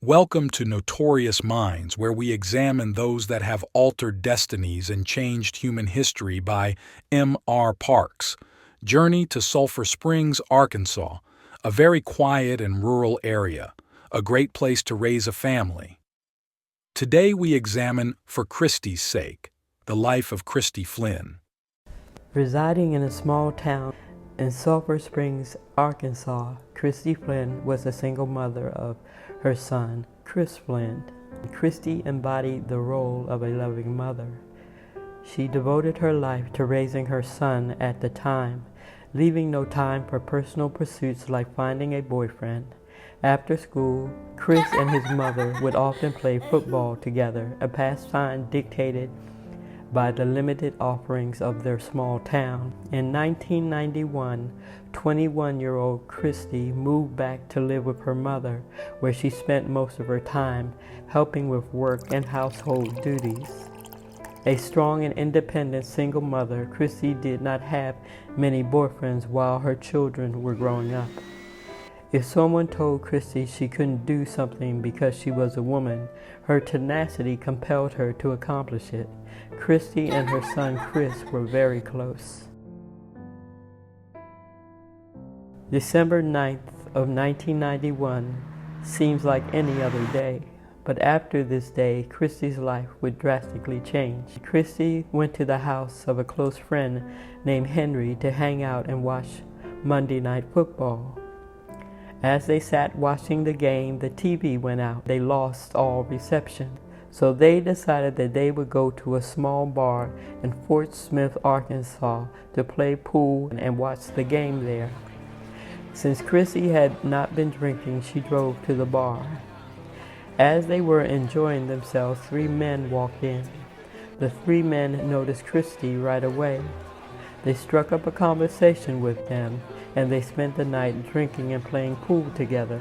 Welcome to Notorious Minds, where we examine those that have altered destinies and changed human history by M.R. Parks. Journey to Sulphur Springs, Arkansas, a very quiet and rural area, a great place to raise a family. Today we examine For Christie Sake, the life of Christy Flynn. Residing in a small town in Sulphur Springs, Arkansas, Christy Flynn was a single mother of her son, Chris Flynn. Christy embodied the role of a loving mother. She devoted her life to raising her son at the time, leaving no time for personal pursuits like finding a boyfriend. After school, Chris and his mother would often play football together, a pastime dictated by the limited offerings of their small town. In 1991, 21-year-old Christy moved back to live with her mother, where she spent most of her time helping with work and household duties. A strong and independent single mother, Christy did not have many boyfriends while her children were growing up. If someone told Christy she couldn't do something because she was a woman, her tenacity compelled her to accomplish it. Christy and her son Chris were very close. December 9th of 1991 seems like any other day, but after this day, Christy's life would drastically change. Christy went to the house of a close friend named Henry to hang out and watch Monday Night Football. As they sat watching the game, the TV went out. They lost all reception. So they decided that they would go to a small bar in Fort Smith, Arkansas to play pool and watch the game there. Since Christy had not been drinking, she drove to the bar. As they were enjoying themselves, three men walked in. The three men noticed Christy right away. They struck up a conversation with them, and they spent the night drinking and playing pool together.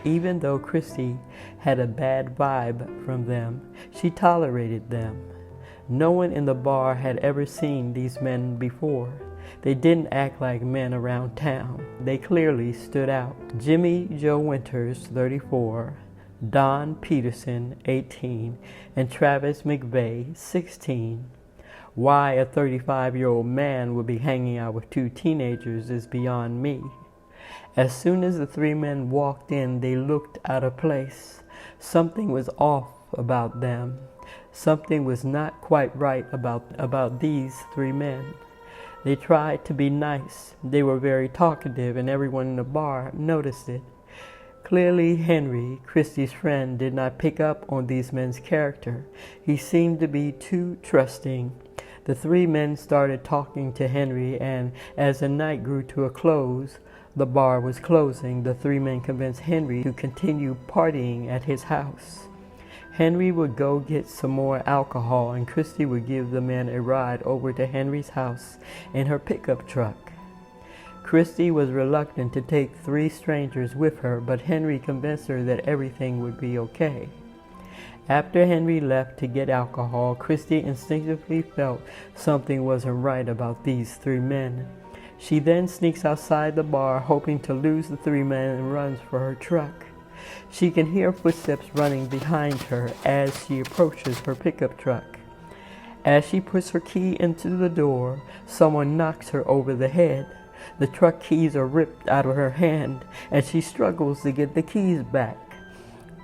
Even though Christy had a bad vibe from them, she tolerated them. No one in the bar had ever seen these men before. They didn't act like men around town. They clearly stood out. Jimmy Joe Winters, 34, Don Peterson, 18, and Travis McVeigh, 16. Why a 35-year-old man would be hanging out with two teenagers is beyond me. As soon as the three men walked in, they looked out of place. Something was off about them. Something was not quite right about these three men. They tried to be nice. They were very talkative, and everyone in the bar noticed it. Clearly, Henry, Christy's friend, did not pick up on these men's character. He seemed to be too trusting. The three men started talking to Henry, and as the night grew to a close, the bar was closing. The three men convinced Henry to continue partying at his house. Henry would go get some more alcohol, and Christy would give the men a ride over to Henry's house in her pickup truck. Christy was reluctant to take three strangers with her, but Henry convinced her that everything would be okay. After Henry left to get alcohol, Christy instinctively felt something wasn't right about these three men. She then sneaks outside the bar, hoping to lose the three men, and runs for her truck. She can hear footsteps running behind her as she approaches her pickup truck. As she puts her key into the door, someone knocks her over the head. The truck keys are ripped out of her hand, and she struggles to get the keys back.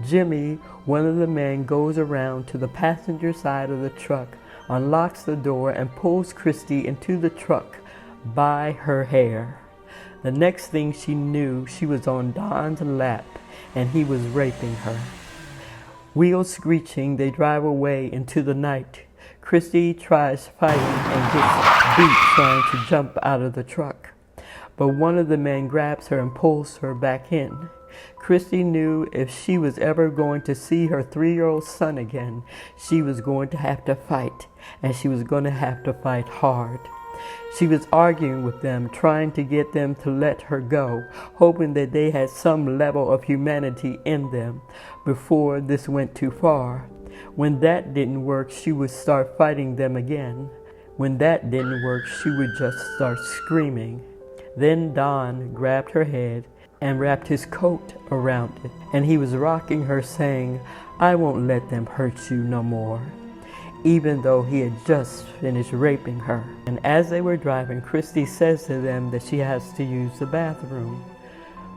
Jimmy, one of the men, goes around to the passenger side of the truck, unlocks the door, and pulls Christy into the truck by her hair. The next thing she knew, she was on Don's lap, and he was raping her. Wheels screeching, they drive away into the night. Christy tries fighting and gets beat trying to jump out of the truck, but one of the men grabs her and pulls her back in. Christy knew if she was ever going to see her 3-year-old son again, she was going to have to fight, and she was going to have to fight hard. She was arguing with them, trying to get them to let her go, hoping that they had some level of humanity in them before this went too far. When that didn't work, she would start fighting them again. When that didn't work, she would just start screaming. Then Don grabbed her head and wrapped his coat around it. And he was rocking her, saying, "I won't let them hurt you no more," even though he had just finished raping her. And as they were driving, Christy says to them that she has to use the bathroom.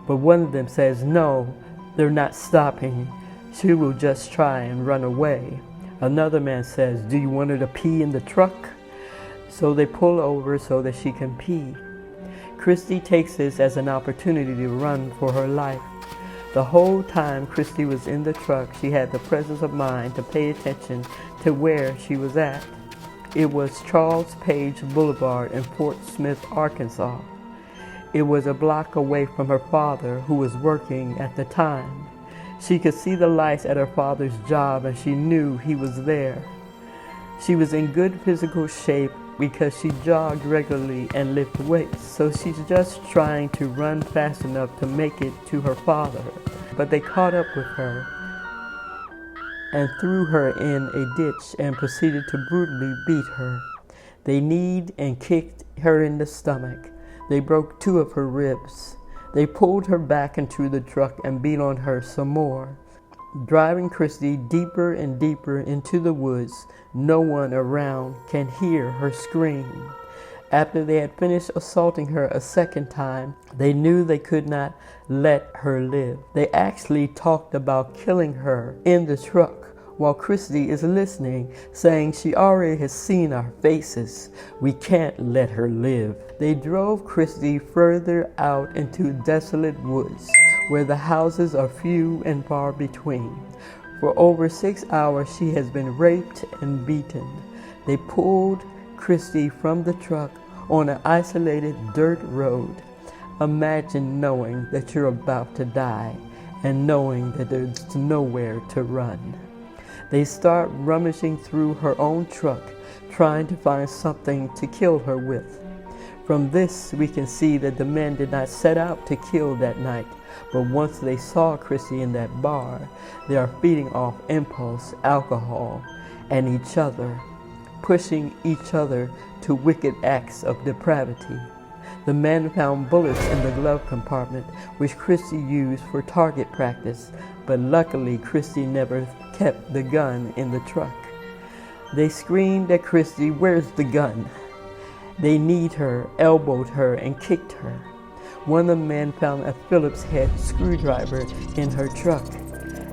But one of them says, "No, they're not stopping. She will just try and run away." Another man says, "Do you want her to pee in the truck?" So they pull over so that she can pee. Christy takes this as an opportunity to run for her life. The whole time Christy was in the truck, she had the presence of mind to pay attention to where she was at. It was Charles Page Boulevard in Fort Smith, Arkansas. It was a block away from her father, who was working at the time. She could see the lights at her father's job, and she knew he was there. She was in good physical shape because she jogged regularly and lifted weights, so she's just trying to run fast enough to make it to her father. But they caught up with her and threw her in a ditch and proceeded to brutally beat her. They kneed and kicked her in the stomach. They broke 2 of her ribs. They pulled her back into the truck and beat on her some more, driving Christy deeper and deeper into the woods. No one around can hear her scream. After they had finished assaulting her a second time, they knew they could not let her live. They actually talked about killing her in the truck while Christy is listening, saying she already has seen our faces. We can't let her live. They drove Christy further out into desolate woods where the houses are few and far between. For over 6 hours she has been raped and beaten. They pulled Christy from the truck on an isolated dirt road. Imagine knowing that you're about to die and knowing that there's nowhere to run. They start rummaging through her own truck, trying to find something to kill her with. From this, we can see that the men did not set out to kill that night, but once they saw Christy in that bar, they are feeding off impulse, alcohol, and each other, pushing each other to wicked acts of depravity. The men found bullets in the glove compartment, which Christy used for target practice, but luckily Christy never kept the gun in the truck. They screamed at Christy, "Where's the gun?" They kneed her, elbowed her, and kicked her. One of the men found a Phillips head screwdriver in her truck.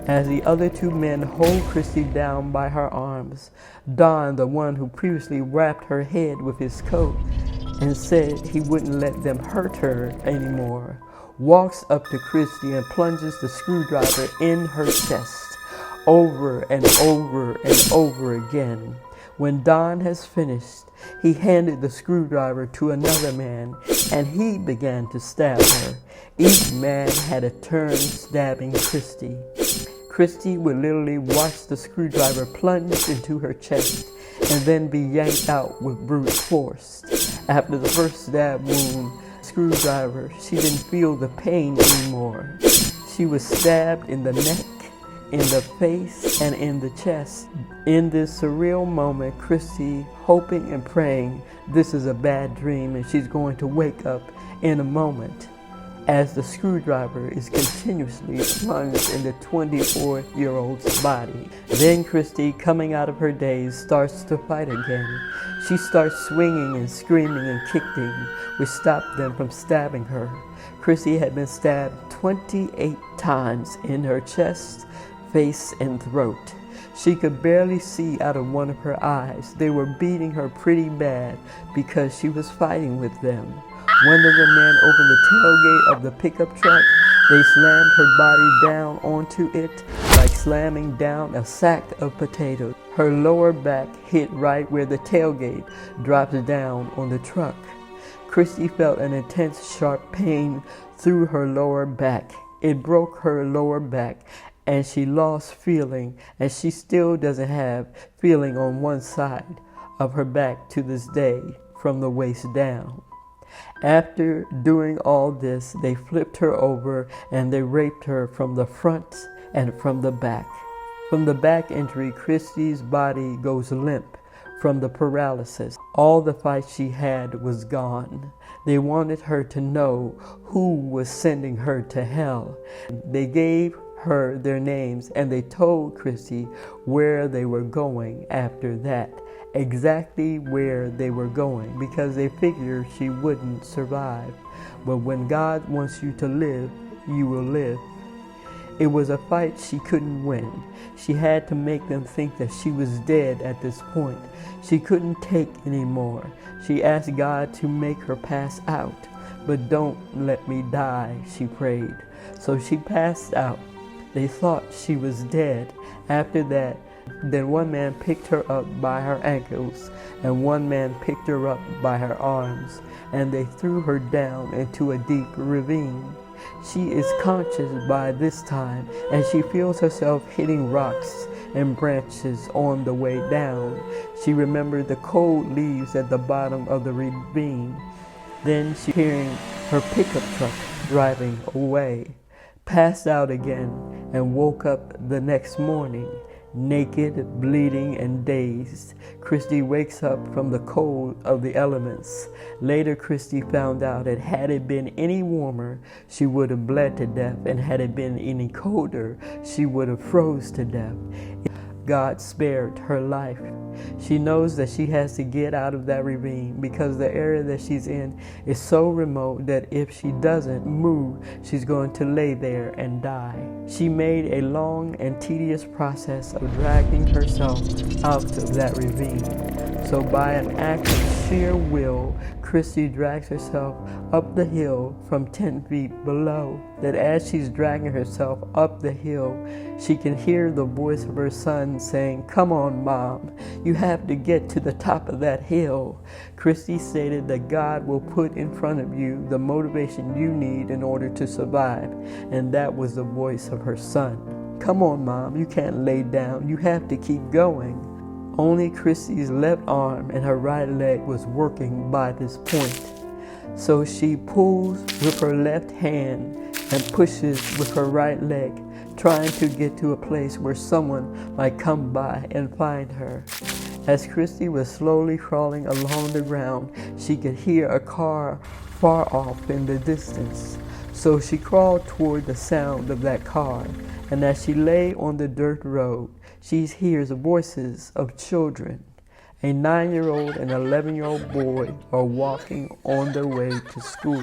As the other 2 men hold Christy down by her arms, Don, the one who previously wrapped her head with his coat and said he wouldn't let them hurt her anymore, walks up to Christy and plunges the screwdriver in her chest over and over and over again. When Don has finished, he handed the screwdriver to another man, and he began to stab her. Each man had a turn stabbing Christy. Christy would literally watch the screwdriver plunge into her chest and then be yanked out with brute force. After the first stab wound, screwdriver, she didn't feel the pain anymore. She was stabbed in the neck, in the face, and in the chest. In this surreal moment, Christy, hoping and praying this is a bad dream and she's going to wake up in a moment, as the screwdriver is continuously plunged in the 24-year-old's body. Then Christy, coming out of her daze, starts to fight again. She starts swinging and screaming and kicking, which stopped them from stabbing her. Christy had been stabbed 28 times in her chest, face, and throat. She could barely see out of one of her eyes. They were beating her pretty bad because she was fighting with them. One of the men opened the tailgate of the pickup truck. They slammed her body down onto it like slamming down a sack of potatoes. Her lower back hit right where the tailgate drops down on the truck. Christy felt an intense, sharp pain through her lower back. It broke her lower back, and she lost feeling, and she still doesn't have feeling on one side of her back to this day from the waist down. After doing all this, they flipped her over and they raped her from the front and from the back. From the back injury, Christy's body goes limp from the paralysis. All the fight she had was gone. They wanted her to know who was sending her to hell. They gave her their names, and they told Christy where they were going after that, exactly where they were going, because they figured she wouldn't survive. But when God wants you to live, you will live. It was a fight she couldn't win. She had to make them think that she was dead at this point. She couldn't take anymore. She asked God to make her pass out. But don't let me die, she prayed. So she passed out. They thought she was dead. After that, then one man picked her up by her ankles, and one man picked her up by her arms, and they threw her down into a deep ravine. She is conscious by this time, and she feels herself hitting rocks and branches on the way down. She remembered the cold leaves at the bottom of the ravine. Then she hearing her pickup truck driving away, passed out again, and woke up the next morning, naked, bleeding, and dazed. Christy wakes up from the cold of the elements. Later, Christy found out that had it been any warmer, she would have bled to death, and had it been any colder, she would have froze to death. God spared her life. She knows that she has to get out of that ravine because the area that she's in is so remote that if she doesn't move, she's going to lay there and die. She made a long and tedious process of dragging herself out of that ravine. So by an act of sheer will, Christy drags herself up the hill from 10 feet below. That as she's dragging herself up the hill, she can hear the voice of her son saying, "Come on, Mom, you have to get to the top of that hill." Christy stated that God will put in front of you the motivation you need in order to survive, and that was the voice of her son. "Come on, Mom, you can't lay down, you have to keep going." Only Christy's left arm and her right leg was working by this point. So she pulls with her left hand and pushes with her right leg, trying to get to a place where someone might come by and find her. As Christy was slowly crawling along the ground, she could hear a car far off in the distance. So she crawled toward the sound of that car, and as she lay on the dirt road, she hears voices of children. A 9-year-old and 11-year-old boy are walking on their way to school.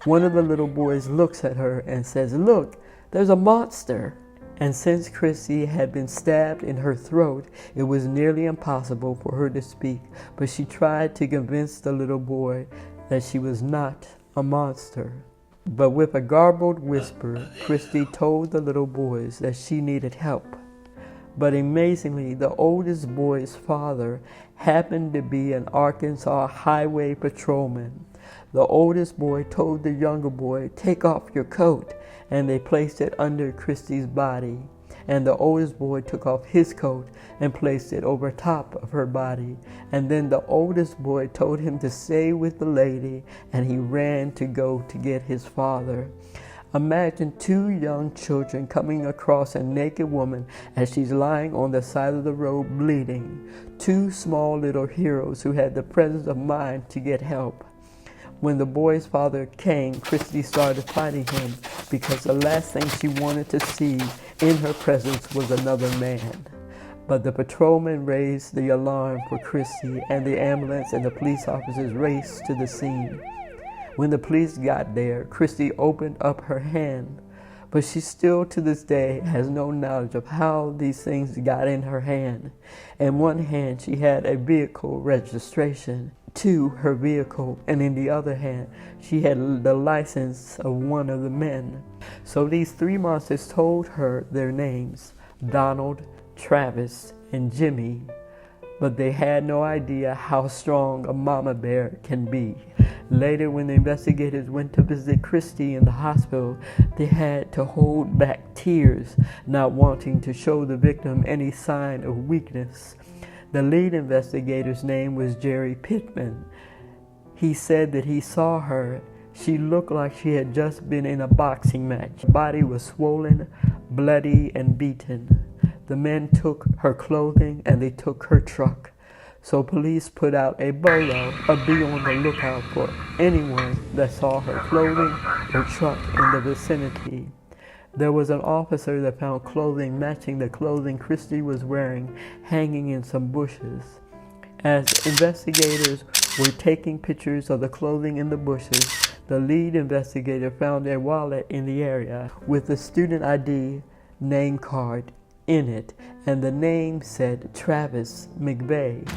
One of the little boys looks at her and says, "Look, there's a monster." And since Christy had been stabbed in her throat, it was nearly impossible for her to speak, but she tried to convince the little boy that she was not a monster. But with a garbled whisper, Christy told the little boys that she needed help. But amazingly, the oldest boy's father happened to be an Arkansas highway patrolman. The oldest boy told the younger boy, "Take off your coat," and they placed it under Christy's body. And the oldest boy took off his coat and placed it over top of her body. And then the oldest boy told him to stay with the lady, and he ran to go to get his father. Imagine 2 young children coming across a naked woman as she's lying on the side of the road bleeding. 2 small little heroes who had the presence of mind to get help. When the boy's father came, Christy started fighting him because the last thing she wanted to see in her presence was another man. But the patrolman raised the alarm for Christy, and the ambulance and the police officers raced to the scene. When the police got there, Christy opened up her hand, but she still to this day has no knowledge of how these things got in her hand. In one hand, she had a vehicle registration to her vehicle, and in the other hand, she had the license of one of the men. So these 3 monsters told her their names, Donald, Travis, and Jimmy, but they had no idea how strong a mama bear can be. Later, when the investigators went to visit Christy in the hospital, they had to hold back tears, not wanting to show the victim any sign of weakness. The lead investigator's name was Jerry Pittman. He said that he saw her. She looked like she had just been in a boxing match. Her body was swollen, bloody, and beaten. The men took her clothing and they took her truck. So police put out a bolo, a be on the lookout for anyone that saw her clothing or truck in the vicinity. There was an officer that found clothing matching the clothing Christie was wearing hanging in some bushes. As investigators were taking pictures of the clothing in the bushes, the lead investigator found a wallet in the area with a student ID name card in it, and the name said Travis McVeigh.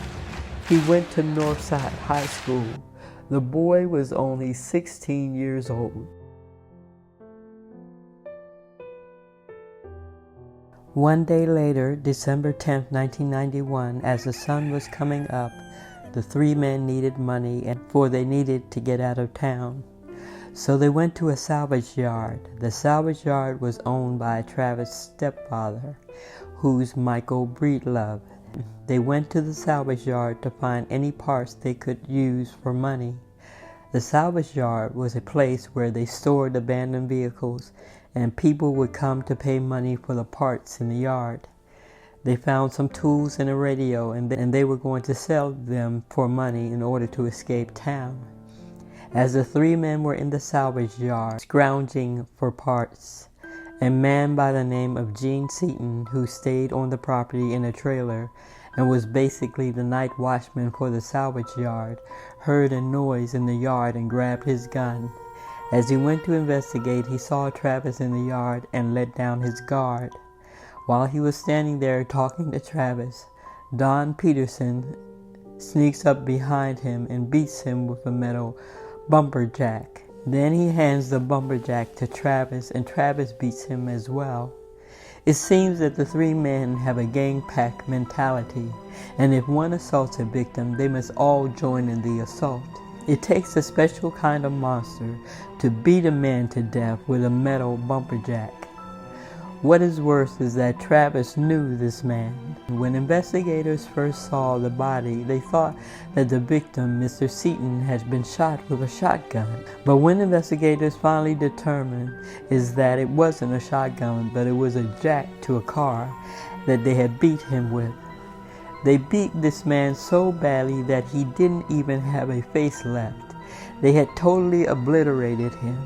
He went to Northside High School. The boy was only 16 years old. One day later, December 10, 1991, as the sun was coming up, the three men needed money, for they needed to get out of town. So they went to a salvage yard. The salvage yard was owned by Travis' stepfather, who's Michael Breedlove. They went to the salvage yard to find any parts they could use for money. The salvage yard was a place where they stored abandoned vehicles, and people would come to pay money for the parts in the yard. They found some tools and a radio, and they were going to sell them for money in order to escape town. As the three men were in the salvage yard, scrounging for parts, a man by the name of Gene Seaton, who stayed on the property in a trailer and was basically the night watchman for the salvage yard, heard a noise in the yard and grabbed his gun. As he went to investigate, he saw Travis in the yard and let down his guard. While he was standing there talking to Travis, Don Peterson sneaks up behind him and beats him with a metal bumperjack. Then he hands the bumperjack to Travis, and Travis beats him as well. It seems that the three men have a gang pack mentality, and if one assaults a victim, they must all join in the assault. It takes a special kind of monster to beat a man to death with a metal bumperjack. What is worse is that Travis knew this man. When investigators first saw the body, they thought that the victim, Mr. Seaton, had been shot with a shotgun. But when investigators finally determined is that it wasn't a shotgun, but it was a jack to a car that they had beat him with. They beat this man so badly that he didn't even have a face left. They had totally obliterated him.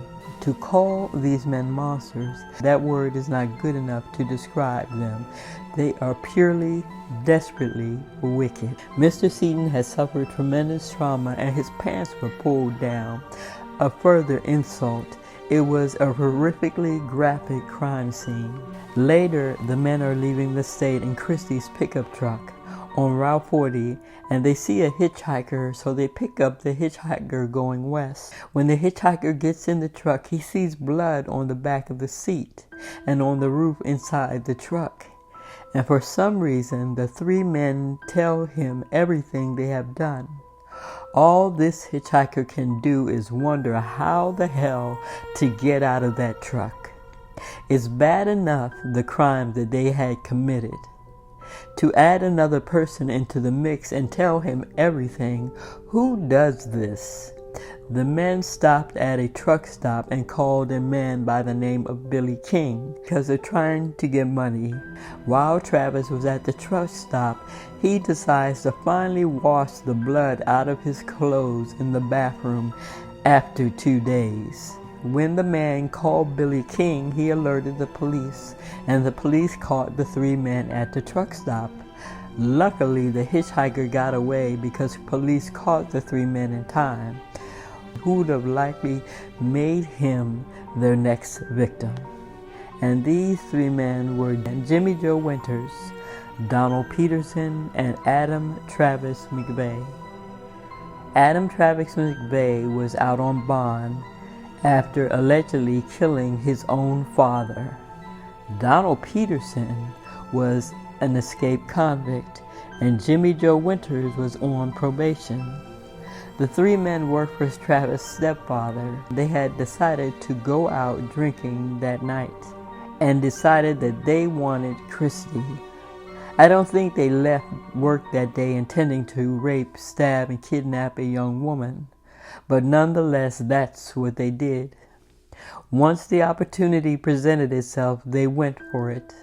To call these men monsters, that word is not good enough to describe them. They are purely, desperately wicked. Mr. Seaton had suffered tremendous trauma and his pants were pulled down. A further insult, it was a horrifically graphic crime scene. Later, the men are leaving the state in Christie's pickup truck on Route 40, and they see a hitchhiker, so they pick up the hitchhiker going west. When the hitchhiker gets in the truck, he sees blood on the back of the seat and on the roof inside the truck. And for some reason, the three men tell him everything they have done. All this hitchhiker can do is wonder how the hell to get out of that truck. It's bad enough the crime that they had committed. To add another person into the mix and tell him everything, who does this? The men stopped at a truck stop and called a man by the name of Billy King because they're trying to get money. While Travis was at the truck stop, he decides to finally wash the blood out of his clothes in the bathroom after 2 days. When the man called Billy King, he alerted the police, and the police caught the three men at the truck stop. Luckily, the hitchhiker got away because police caught the three men in time, who would have likely made him their next victim. And these three men were Jimmy Joe Winters, Donald Peterson, and Adam Travis McVeigh. Adam Travis McVeigh was out on bond after allegedly killing his own father. Donald Peterson was an escaped convict, and Jimmy Joe Winters was on probation. The three men worked for Travis' stepfather. They had decided to go out drinking that night and decided that they wanted Christy. I don't think they left work that day intending to rape, stab, and kidnap a young woman. But nonetheless, that's what they did. Once the opportunity presented itself, they went for it.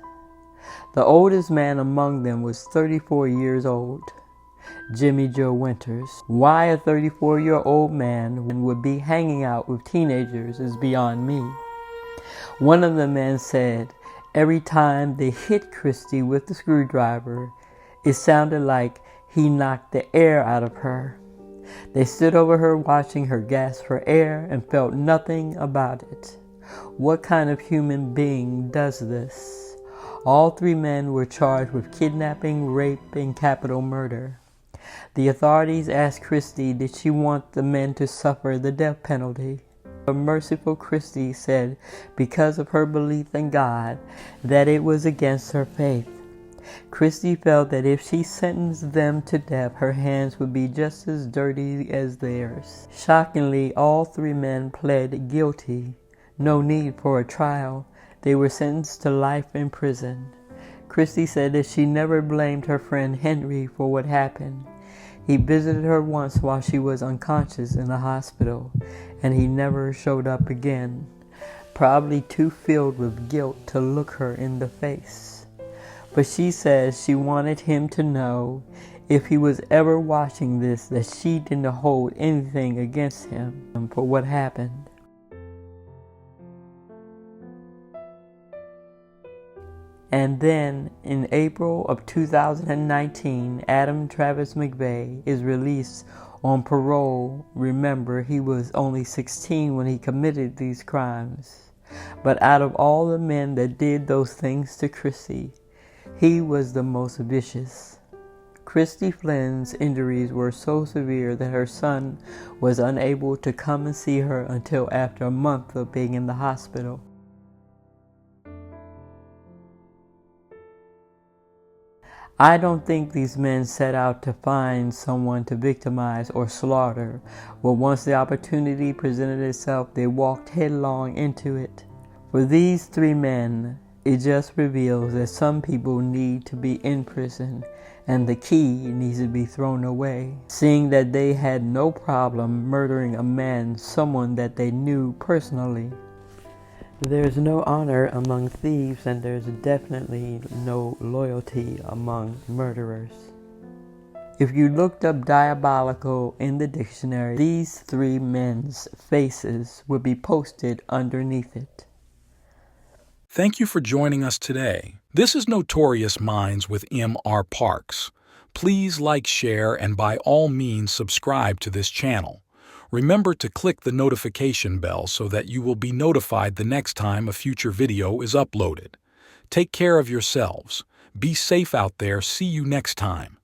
The oldest man among them was 34 years old. Jimmy Joe Winters. Why a 34-year-old man would be hanging out with teenagers is beyond me. One of the men said every time they hit Christie with the screwdriver, it sounded like he knocked the air out of her. They stood over her watching her gasp for air and felt nothing about it. What kind of human being does this? All three men were charged with kidnapping, rape, and capital murder. The authorities asked Christie did she want the men to suffer the death penalty. A merciful Christie said because of her belief in God that it was against her faith. Christie felt that if she sentenced them to death, her hands would be just as dirty as theirs. Shockingly, all three men pled guilty. No need for a trial. They were sentenced to life in prison. Christie said that she never blamed her friend Henry for what happened. He visited her once while she was unconscious in the hospital, and he never showed up again, probably too filled with guilt to look her in the face. But she says she wanted him to know, if he was ever watching this, that she didn't hold anything against him for what happened. And then, in April of 2019, Adam Travis McVeigh is released on parole. Remember, he was only 16 when he committed these crimes. But out of all the men that did those things to Christie, he was the most vicious. Christy Flynn's injuries were so severe that her son was unable to come and see her until after a month of being in the hospital. I don't think these men set out to find someone to victimize or slaughter, but once the opportunity presented itself, they walked headlong into it. For these three men, it just reveals that some people need to be in prison and the key needs to be thrown away, seeing that they had no problem murdering a man, someone that they knew personally. There's no honor among thieves, and there's definitely no loyalty among murderers. If you looked up diabolical in the dictionary, these three men's faces would be posted underneath it. Thank you for joining us today. This is Notorious Minds with M.R. Parks. Please like, share, and by all means subscribe to this channel. Remember to click the notification bell so that you will be notified the next time a future video is uploaded. Take care of yourselves. Be safe out there. See you next time.